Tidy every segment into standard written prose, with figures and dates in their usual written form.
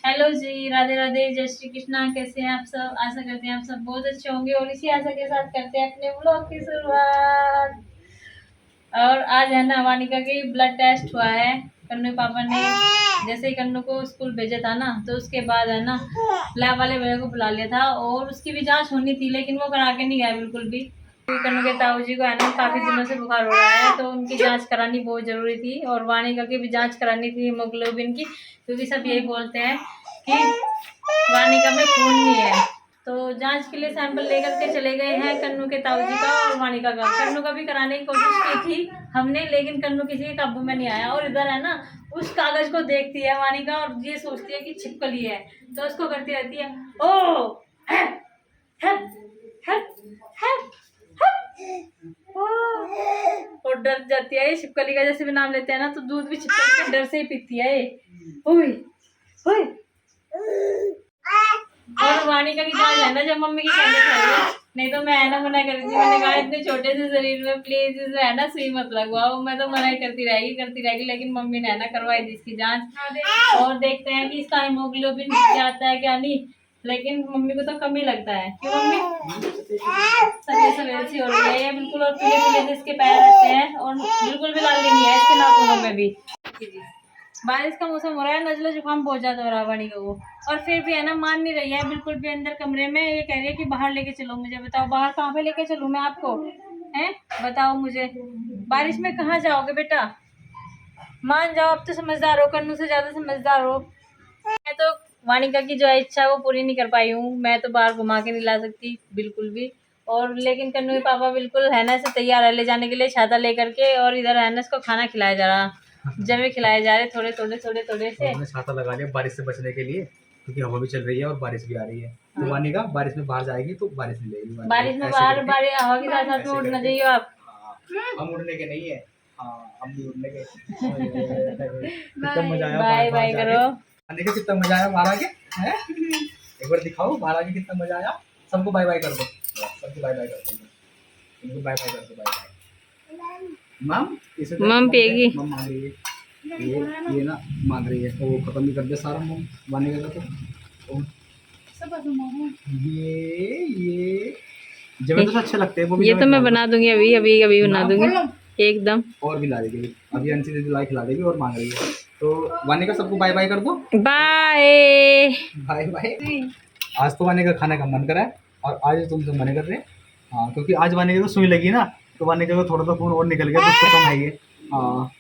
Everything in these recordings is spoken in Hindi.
हेलो जी, राधे राधे, जय श्री कृष्णा। कैसे हैं आप सब? आशा करते हैं आप सब बहुत अच्छे होंगे और इसी आशा के साथ करते हैं अपने व्लॉग की शुरुआत। और आज है ना वानिका की ब्लड टेस्ट हुआ है। कन्नू पापा ने जैसे ही कन्नू को स्कूल भेजा था ना, तो उसके बाद है ना लैब वाले भैया को बुला लिया था और उसकी भी जांच होनी थी, लेकिन वो करा के नहीं गया बिल्कुल भी। कन्नू के ताऊ जी को है ना काफी दिनों से बुखार हो रहा है, तो उनकी जांच करानी बहुत जरूरी थी और वानिका की भी जांच करानी थी हीमोग्लोबिन की, क्योंकि सब यही बोलते हैं कि वानिका में खून नहीं है। तो जांच के लिए सैंपल लेकर के चले गए हैं कन्नू के ताऊ जी का और वानिका का। कन्नू का भी कराने की कोशिश की थी हमने, लेकिन कन्नू किसी के काबू में नहीं आया। और इधर है ना उस कागज को देखती है वानिका और ये सोचती है कि छिपकली है, तो उसको करती रहती है ओ है, है, है, है, और डर जाती है ये छिपकली का। जैसे भी नाम लेते हैं ना तो दूध भी छिपकली के डर से ही पीती है ये। ओए ओए। और वानिका की जांच है ना जब मम्मी की कहने चाहिए, नहीं तो मैं है ना मना कर थी। मैंने कहा इतने छोटे से शरीर में प्लीज इसे है ना सुई मत लगवाओ। मैं तो मना करती रहेगी, लेकिन मम्मी ने है ना करवाई थी इसकी जांच और देखते हैं कि इसका हीमोग्लोबिन आता है क्या नहीं। लेकिन मम्मी को तो कम ही लगता है। क्यों मम्मी? सवेरे सी हो रही है ये बिल्कुल, और पीले पीले से इसके पैर रहते हैं और बिल्कुल भी लाली नहीं है इसके नाखूनों में भी। बारिश का मौसम हो रहा है, नजला जुकाम बहुत ज्यादा हो रहा है वानिका को। और फिर भी है ना मान नहीं रही है बिल्कुल भी अंदर कमरे में। ये कह रही है कि बाहर लेके चलो मुझे। बताओ बाहर कहाँ पे लेके चलूं मैं आपको? हैं बताओ मुझे, बारिश में कहाँ जाओगे बेटा? मान जाओ, अब तो समझदार हो, कन्नू से ज्यादा समझदार हो। मैं तो वानिका की जो इच्छा है वो पूरी नहीं कर पाई हूँ। मैं तो बाहर घुमा के नहीं ला सकती बिल्कुल भी। और लेकिन कन्नू के पापा बिल्कुल है ना से तैयार है ले जाने के लिए छाता लेकर के। और इधर है ना इसको खाना खिलाया जा रहा, जमे खिलाए जा रहे थोड़े से। हमने छाता लगा लिया बारिश से बचने के लिए, क्योंकि हवा भी चल रही है और बारिश भी आ रही है। तो वानिका बारिश में बाहर जाएगी तो बारिश नहीं लगेगी। बारिश में बाहर बारिश हवा के साथ साथ में उड़ना चाहिए आप। हम उड़ने के नहीं है। हाँ हम भी उड़ने के। कितना मजा आया बाय बाय करो। देखो कितना मजा आया बाहर आके, हैं? एक बार दिखाओ बाहर आके कितना मजा आया। सबको बाय बाय कर दो, सबको बाय बाय कर दो, इनको बाय बाय कर दो। बाय बाय मम, इसे मम पिएगी। मम मांग रही है ये ना मांग रही है। वो खत्म नहीं कर दे सारा मम वानिका का। तो ये जब तो अच्छे लगते हैं वो भी। ये तो मैं बना दूंगी, अभी अभी अभी बना दूंगी एकदम। और भी ला देगी अभी, अंशी दीदी लाई खिला देगी और मांग रही है। तो वानिका सबको बाय बाय कर दो। Bye bye bye. आज तो वानिका खाने का मन करा है और आज तुमसे मन कर रहे हैं। हाँ क्योंकि आज वानिका को सुई लगी ना, तो वानिका को थोड़ा सा खून और निकल गया, तो उसको कम है ये। हाँ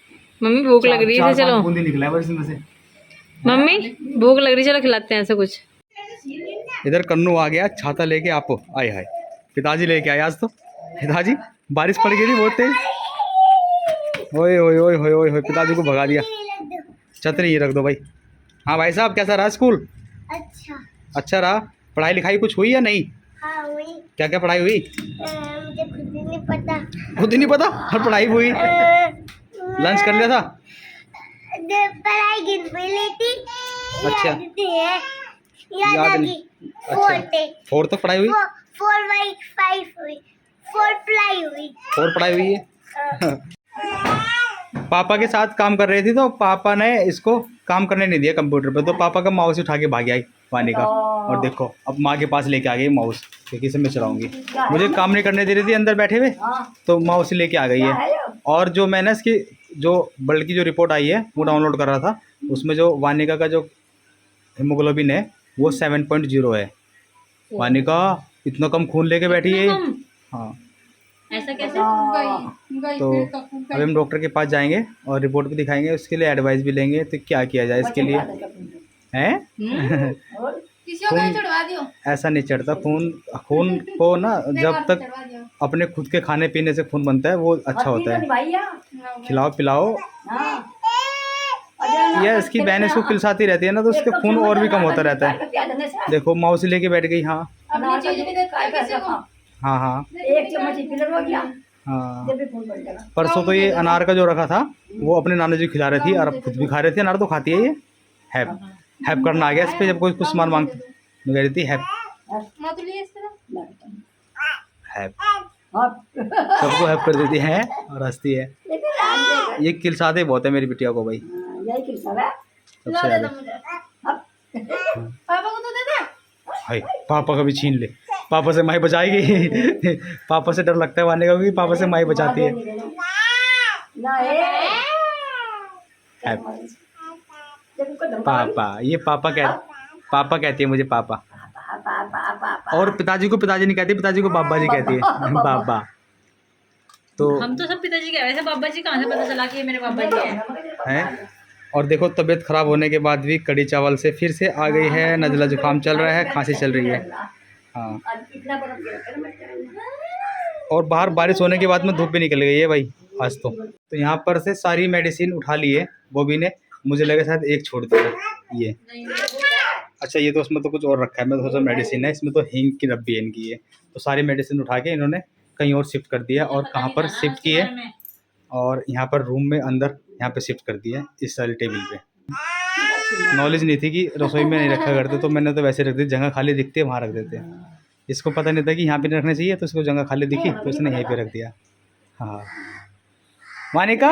मम्मी भूख लग रही है, चलो बूंदी निकला है बस इसमें से। मम्मी भूख लग रही है, चलो खिलाते हैं ऐसा कुछ। इधर कन्नू आ गया छाता लेके। आप आए हाय पिताजी लेके आए आज तो। पिताजी बारिश पड़ गई थी बहुत तेज। ओए ओए ओए ओए ओए, पिताजी को भगा दिया। छतरी ये रख दो भाई। हाँ भाई साहब कैसा रहा स्कूल? अच्छा रहा। पढ़ाई लिखाई कुछ हुई या नहीं? हाँ हुई। क्या क्या पढ़ाई हुई? मुझे खुद ही नहीं पता। खुद ही नहीं पता और पढ़ाई हुई? लंच कर लिया था? पढ़ाई गिन भी लेती। अच्छा याद नहीं। फोर तो पढ़ाई हुई? 4/5 हुई। 4 पढ़ाई हुई है। पापा के साथ काम कर रही थी तो पापा ने इसको काम करने नहीं दिया कंप्यूटर पे, तो पापा का माउस उठा के भाग आई वानिका। और देखो अब माँ के पास लेके आ गई माउस, क्योंकि इसे मैं चलाऊंगी। मुझे काम नहीं करने दे रही थी अंदर बैठे हुए, तो माउस लेके आ गई है। और जो मैंने इसकी जो ब्लड की जो रिपोर्ट आई है वो डाउनलोड कर रहा था, उसमें जो वानिका का जो हीमोग्लोबिन है वो 7.0 है। वानिका इतना कम खून लेके बैठी है। हाँ ऐसा कैसे? तो अभी हम डॉक्टर के पास जाएंगे और रिपोर्ट भी दिखाएंगे, उसके लिए एडवाइस भी लेंगे तो क्या किया जाए इसके लिए। हैं? ऐसा नहीं चढ़ता खून। खून को ना जब तक अपने खुद के खाने पीने से खून बनता है वो अच्छा होता है। खिलाओ पिलाओ। या इसकी बहन इसको पिलसाती रहती है ना, तो उसका खून और भी कम होता रहता है। देखो माउस लेके बैठ गई। हाँ हाँ हाँ हाँ। परसों तो ये अनार का जो रखा था वो अपने नानी जी खिला रही थी और अब खुद भी खा रही थी। अनार तो खाती है ये। हैप करना आ गया इस पे, जब कोई कुछ सामान मांगती कह रही थी हैप हैप। सबको हैप कर देती है और हंसती है। ये किलसाते बहुत है मेरी बिटिया को भाई, सबसे ज़्यादा। हाय पापा का भी छीन ले, पापा से माई बचाएगी। पापा से डर लगता है वानिका को कि पापा से माई बचाती है। पापा, ये पापा कहती है मुझे पापा। और पिताजी को पिताजी नहीं कहती, पिताजी को बाबा जी कहती है, बाबा। तो हम तो सब पिताजी के, वैसे बाबा जी कहाँ से पता चला कि ये मेरे बाबा जी हैं। और देखो तबीयत खराब होने के बाद भी कड़ी चावल से फिर से आ गई है, नज़ला जुकाम चल रहा है, खांसी चल रही है। हाँ, और बाहर बारिश होने के बाद में धूप भी निकल गई है भाई आज तो यहाँ पर से सारी मेडिसिन उठा ली है बॉबी ने, मुझे लगा शायद एक छोड़ दिया ये। अच्छा ये तो उसमें तो कुछ और रखा है, मैं तो सोचा मेडिसिन है, इसमें तो हींग की डब्बी है इनकी है। तो सारी मेडिसिन उठा के इन्होंने कहीं और शिफ्ट कर दिया, और कहाँ पर शिफ्ट की है, और यहाँ पर रूम में अंदर यहाँ पे शिफ्ट कर दिया इस सारे टेबल पे। नॉलेज नहीं थी कि रसोई में नहीं रखा करते, तो मैंने तो वैसे रख दी, जगह खाली दिखती है वहाँ रख देते हैं। इसको पता नहीं था कि यहाँ पे नहीं रखना चाहिए, तो इसको जगह खाली दिखी तो इसने यहीं पे रख दिया। हाँ वानिका,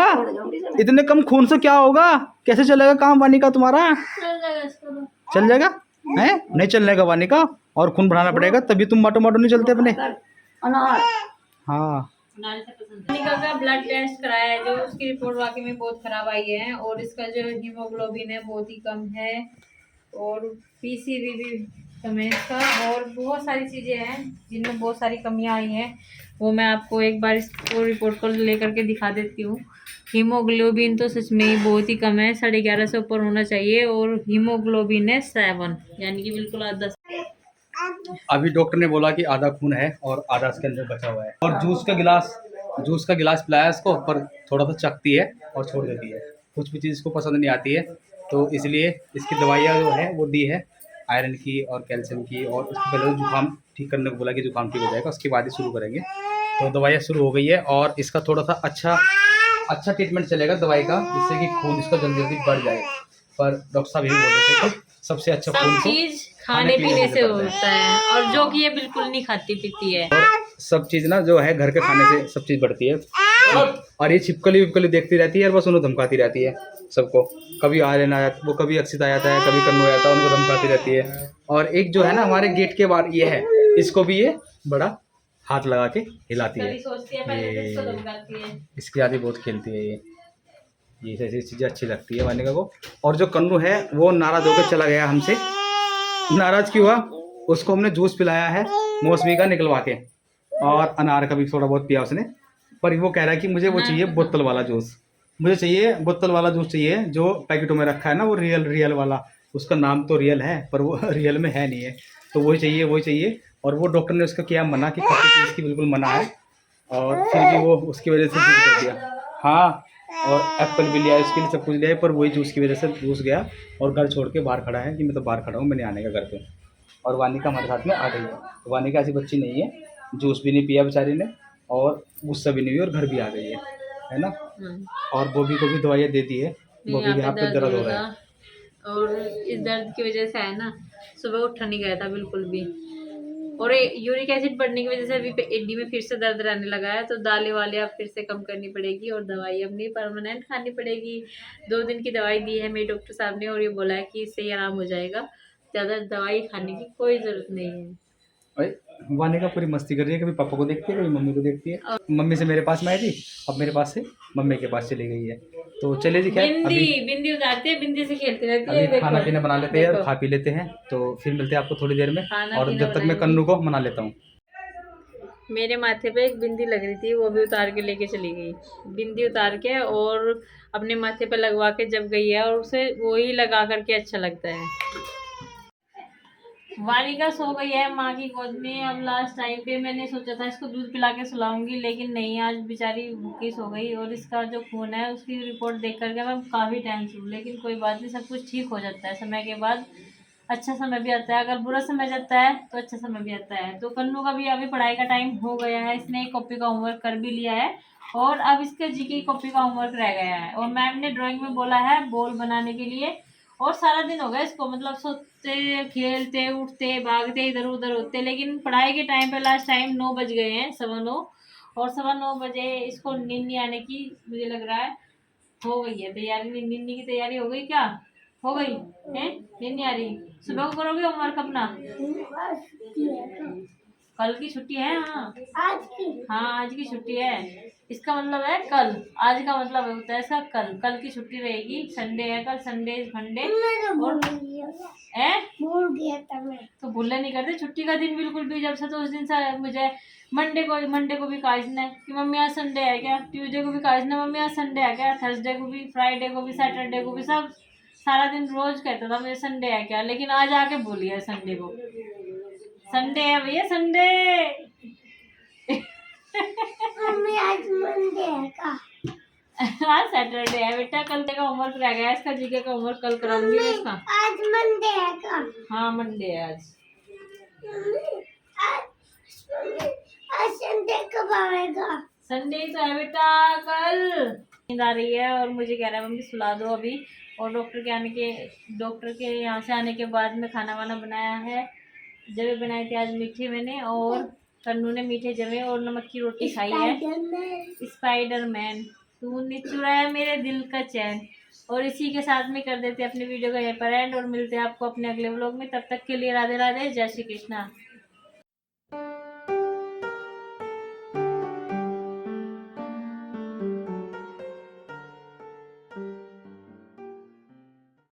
इतने कम खून से क्या होगा, कैसे चलेगा काम वानिका तुम्हारा? चल जाएगा है? नहीं चलने का वानिका, और खून बढ़ाना पड़ेगा तभी तुम माटो माटो नहीं चलते अपने। हाँ वानिका का ब्लड टेस्ट कराया है, जो उसकी रिपोर्ट वाकई में बहुत खराब आई है, और इसका जो हीमोग्लोबिन है बहुत ही कम है, और पीसीवी भी कम है इसका, और बहुत सारी चीज़ें हैं जिनमें बहुत सारी कमियां आई हैं। वो मैं आपको एक बार इसको रिपोर्ट को लेकर के दिखा देती हूँ। हीमोग्लोबिन तो सच में ही बहुत ही कम है, 11.5 से ऊपर होना चाहिए, और हीमोग्लोबिन है 7, यानी कि बिल्कुल आधा। अभी डॉक्टर ने बोला कि आधा खून है और आधा इसके अंदर बचा हुआ है। और जूस का गिलास पिलाया इसको, पर थोड़ा सा चखती है और छोड़ देती है, कुछ भी चीज़ इसको पसंद नहीं आती है। तो इसलिए इसकी दवाइयाँ जो है वो दी है आयरन की और कैल्शियम की, और उसको पहले तो जुकाम ठीक करने को बोला कि जुकाम ठीक हो जाएगा, उसके बाद ही शुरू करेंगे। तो दवाइयाँ शुरू हो गई है, और इसका थोड़ा सा अच्छा ट्रीटमेंट चलेगा दवाई का, जिससे कि खून इसका जल्दी जल्दी बढ़ जाए। पर डॉक्टर साहब यही बोल रहे थे कि सबसे अच्छा खून सब चीज खाने पीने से होता है, और जो कि ये बिल्कुल नहीं खाती पीती है। और सब चीज़ ना जो है घर के खाने से सब चीज़ बढ़ती है। और ये छिपकली विपकली देखती रहती है और बस उन्हें धमकाती रहती है सबको। कभी आर्यन आया, वो कभी अक्षित आ जाता है, कभी कन्नू आता है, उनको धमकाती रहती है। और एक जो है ना हमारे गेट के बाहर ये है, इसको भी ये बड़ा हाथ लगा के हिलाती है। सोचती है पहले तो इसको धमकाती है। इसकी आदि बहुत खेलती है ये ऐसी चीज़ें अच्छी लगती है वानिका को। और जो कन्नू है वो नाराज़ होकर चला गया हमसे। नाराज़ क्यों हुआ? उसको हमने जूस पिलाया है मौसमी का निकलवा के, और अनार का भी थोड़ा बहुत पिया उसने। पर वो कह रहा है कि मुझे वो चाहिए बोतल वाला जूस, मुझे चाहिए बोतल वाला जूस चाहिए, जो पैकेटों में रखा है ना, वो रियल वाला। उसका नाम तो रियल है पर वो रियल में है नहीं है, तो वही चाहिए। और वो डॉक्टर ने उसका किया मना कि खट्टी चीज़ की बिल्कुल मना है, और फिर भी वो उसकी वजह से जूस कर दिया। हाँ, और एप्पल भी लिया, इसके लिए सब कुछ लिया है, पर वही जूस की वजह से जूस गया और घर छोड़ के बाहर खड़ा है कि मैं तो बाहर खड़ा हूँ, मैंने आने का घर पे। और वानिका हमारे साथ में आ गई है। तो वानिका ऐसी बच्ची नहीं है, जूस भी नहीं पिया बेचारी ने, और गुस्सा भी नहीं हुई, और घर भी आ गई है ना। और बॉबी को भी दवाइयाँ दे दी है, बॉबी के यहाँ पे दर्द हो रहा है, और इस दर्द की वजह से है ना, सुबह उठा नहीं गया था बिल्कुल भी, और यूरिक एसिड बढ़ने की वजह से अभी एडी में फिर से दर्द रहने लगा है। तो दालें वाले अब फिर से कम करनी पड़ेगी, और दवाई अपनी परमानेंट खानी पड़ेगी। 2 दिन की दवाई दी है मेरे डॉक्टर साहब ने, और ये बोला है कि इससे ही आराम हो जाएगा, ज़्यादा दवाई खाने की कोई ज़रूरत नहीं है। वानिका पूरी मस्ती कर रही है, कभी पापा को देखती है, कभी मम्मी को देखती है। मम्मी से मेरे पास में आई थी, अब मेरे पास से मम्मी के पास चली गई है। तो चले जी, खैर बिंदी उतारती है, बिंदी से खेलती रहती है। अभी खाना पीना बना लेते हैं और खा पी लेते हैं, तो फिर मिलते हैं आपको थोड़ी देर में। और जब तक मैं कन्नू को मना लेता हूँ। मेरे माथे पे एक बिंदी लग रही थी, वो भी उतार के लेके चली गई। बिंदी उतार के और अपने माथे पे लगवा के जब गई है, और उसे वो ही लगा करके अच्छा लगता है। वानिका सो गई है माँ की गोद में। अब लास्ट टाइम पे मैंने सोचा था इसको दूध पिला के सुलाऊंगी, लेकिन नहीं, आज बेचारी भूखी सो गई। और इसका जो खून है उसकी रिपोर्ट देख करके मैं काफ़ी टेंशन हूँ, लेकिन कोई बात नहीं, सब कुछ ठीक हो जाता है समय के बाद। अच्छा समय भी आता है, अगर बुरा समय जाता है तो अच्छा समय भी आता है। तो कन्नू का भी अभी पढ़ाई का टाइम हो गया है, इसने एक कॉपी का होमवर्क कर भी लिया है, और अब इसके जीके की कॉपी का होमवर्क रह गया है। और मैम ने ड्राइंग में बोला है बॉल बनाने के लिए, और सारा दिन हो गया इसको, मतलब सोते खेलते उठते भागते इधर उधर होते, लेकिन पढ़ाई के टाइम पे लास्ट टाइम 9 बज गए हैं, 9:15, और 9:15 बजे इसको नींद नहीं आने की मुझे लग रहा है हो गई है तैयारी। नींद की तैयारी हो गई क्या? हो गई है? नींद नहीं आ रही? सुबह को करोगे होमवर्क अपना? कल की छुट्टी है। हाँ आज की हाँ, आज की छुट्टी है। इसका मतलब है कल। आज का मतलब होता है इसका कल। कल की छुट्टी रहेगी। संडे है कल। संडे मंडे और है। भूल गया था मैं। तो भूलने नहीं करते छुट्टी का दिन बिल्कुल भी। जब से तो उस दिन से मुझे मंडे को भी काटना है कि मम्मी आज संडे है क्या। ट्यूसडे को भी काटना है मम्मी आज संडे है क्या। थर्सडे को भी, फ्राइडे को भी, सैटरडे को भी, सब सारा दिन रोज कहता था मुझे संडे है क्या। लेकिन आज आके भूल गया संडे को। संडे है भैया, संडे। मम्मी आज मंडे है का। आज सैटरडे है बेटा। कल का होमवर्क रह गया इसका। जीके का होमवर्क कल कराऊंगी मैं इसका। आज मंडे है का। हाँ मंडे है आज। मम्मी आज संडे कब आएगा। संडे ही तो है बेटा कल। नींद आ रही है और मुझे कह रहा है मम्मी सुला दो अभी। और डॉक्टर के यहाँ से आने के बाद में खाना वाना बनाया है। जवे बनाए थे आज मीठे मैंने, और कन्नू ने मीठे जवे और नमक की रोटी खाई है। स्पाइडरमैन तूने चुराया मेरे दिल का चैन। और इसी के साथ में कर देते अपने वीडियो का यहीं पर एंड, और मिलते हैं आपको अपने अगले व्लॉग में। तब तक के लिए राधे राधे, जय श्री कृष्णा।